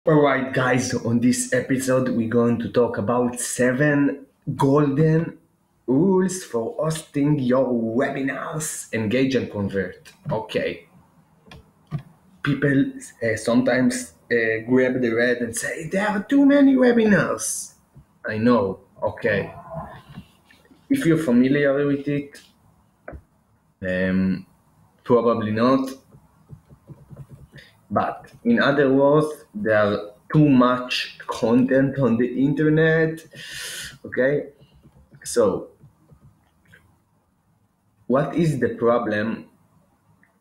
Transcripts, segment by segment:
Alright, guys, on this episode, we're going to talk about 7 golden rules for hosting your webinars. Engage and convert. Okay, people sometimes grab the red and say there are too many webinars. I know, okay. If you're familiar with it, um, probably not. But in other words, there are too much content on the internet. Okay, so what is the problem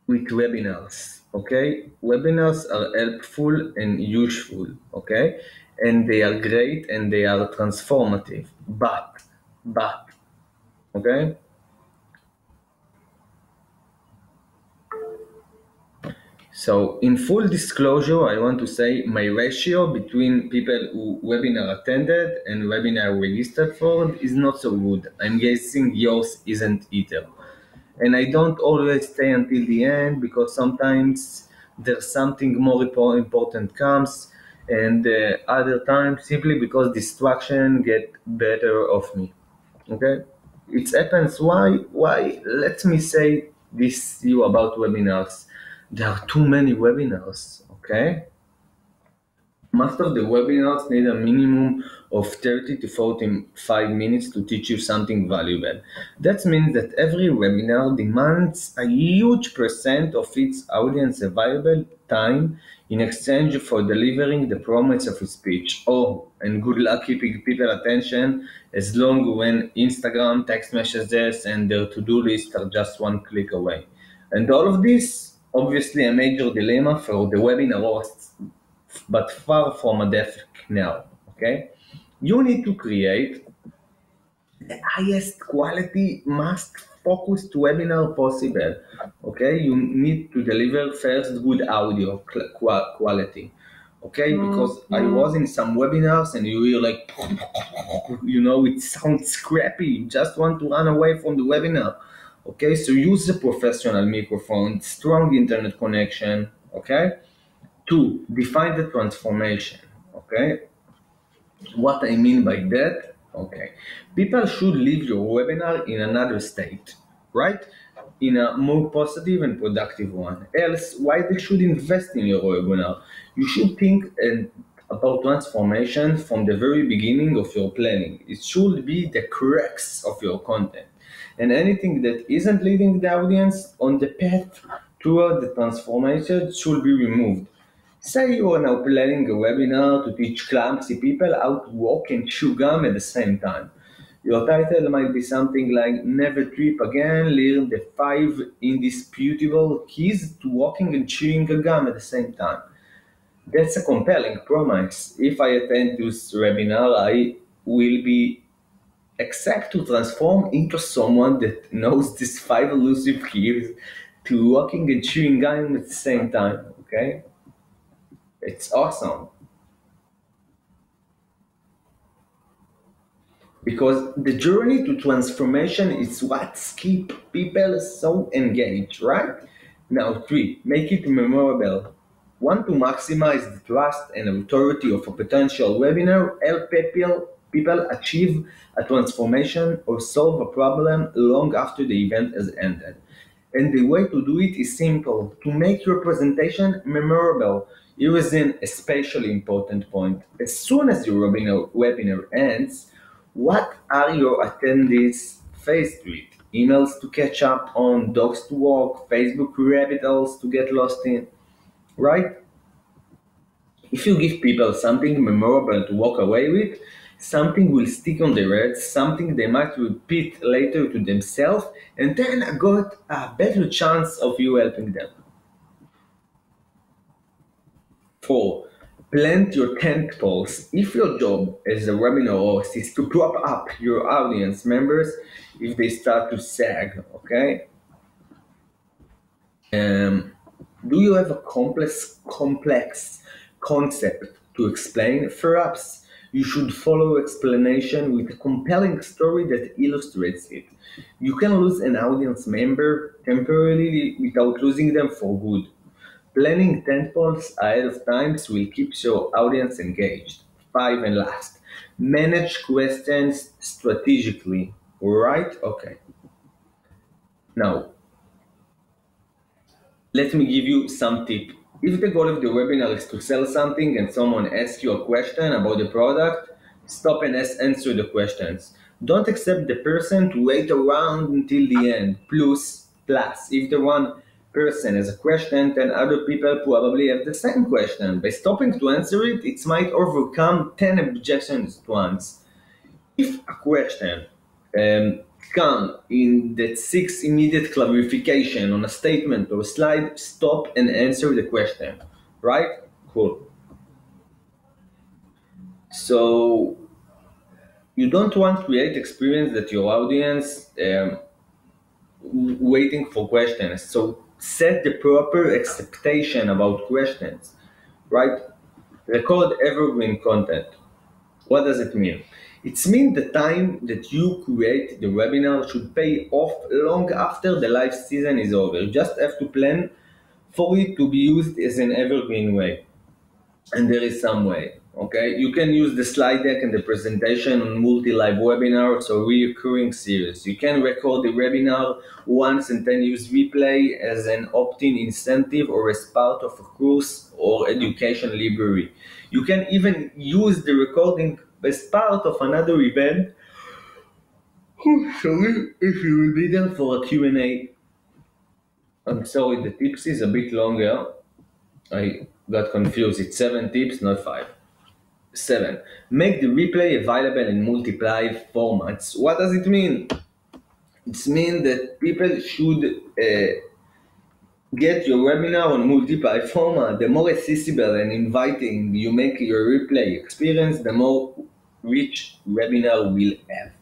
with webinars? Okay, webinars are helpful and useful. Okay, and they are great and they are transformative. But okay, so in full disclosure, I want to say my ratio between people who webinar attended and webinar registered for is not so good. I'm guessing yours isn't either. And I don't always stay until the end because sometimes there's something more important comes, and other times simply because distraction get better of me. Okay, it happens. Why? Let me say this to you about webinars. There are too many webinars. Okay, most of the webinars need a minimum of 30 to 45 minutes to teach you something valuable. That means that every webinar demands a huge percent of its audience available time in exchange for delivering the promise of a speech. Oh, and good luck keeping people attention as long when Instagram, text messages, and their to-do list are just one click away. And all of this, obviously a major dilemma for the webinar hosts, but far from a death knell. Okay, you need to create the highest quality, most focused webinar possible. Okay, you need to deliver first good audio quality. Okay, because I was in some webinars and you hear like, it sounds scrappy. You just want to run away from the webinar. Okay, so use a professional microphone, strong internet connection. Okay, two, define the transformation. Okay, what I mean by that, okay, people should leave your webinar in another state, right? In a more positive and productive one. Else, why they should invest in your webinar? You should think about transformation from the very beginning of your planning. It should be the crux of your content. And anything that isn't leading the audience on the path toward the transformation should be removed. Say you are now planning a webinar to teach clumsy people how to walk and chew gum at the same time. Your title might be something like Never Trip Again, learn the 5 indisputable keys to walking and chewing a gum at the same time. That's a compelling promise. If I attend this webinar, I will be exact to transform into someone that knows these 5 elusive keys to walking and chewing gum at the same time. Okay? It's awesome. Because the journey to transformation is what keeps people so engaged, right? Now, three, make it memorable. Want to maximize the trust and authority of a potential webinar, help people achieve a transformation or solve a problem long after the event has ended. And the way to do it is simple. To make your presentation memorable, here is an especially important point. As soon as your webinar ends, what are your attendees faced with? Emails to catch up on, dogs to walk, Facebook rabbit holes to get lost in, right? If you give people something memorable to walk away with, something will stick on their heads, something they might repeat later to themselves, and then I got a better chance of you helping them. 4. Plant your tent poles. If your job as a webinar host is to prop up your audience members if they start to sag, okay? Do you have a complex concept to explain? Perhaps you should follow explanation with a compelling story that illustrates it. You can lose an audience member temporarily without losing them for good. Planning tentpoles ahead of times will keep your audience engaged. 5 and last. Manage questions strategically. Right? Okay. Now, let me give you some tip. If the goal of the webinar is to sell something and someone asks you a question about the product, stop and answer the questions. Don't accept the person to wait around until the end. Plus, if the one person has a question, then other people probably have the same question. By stopping to answer it, it might overcome 10 objections at once. If a question um, come in that seeks immediate clarification on a statement or a slide, stop and answer the question. Right? Cool. So you don't want to create experience that your audience waiting for questions. So set the proper expectation about questions. Right? Record evergreen content. What does it mean? It means the time that you create the webinar should pay off long after the live season is over. You just have to plan for it to be used as an evergreen way. And there is some way. Okay, you can use the slide deck and the presentation on multi-live webinars or recurring series. You can record the webinar once and then use replay as an opt-in incentive or as part of a course or education library. You can even use the recording as part of another event. Sorry, if you will be there for a Q&A. I'm sorry, the tips is a bit longer. I got confused. It's 7 tips, not 5. 7. Make the replay available in multiple formats. What does it mean? It means that people should get your webinar on multiple format. The more accessible and inviting you make your replay experience, the more rich webinar will have.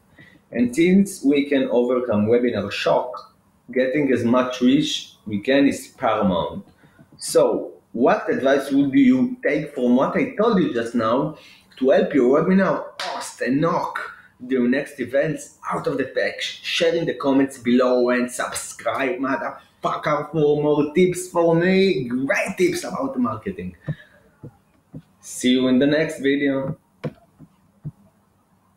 And since we can overcome webinar shock, getting as much reach we can is paramount. So, what advice would you take from what I told you just now to help your webinar host and knock their next events out of the pack? Share in the comments below and subscribe, motherfucker, for more tips for me. Great tips about marketing. See you in the next video.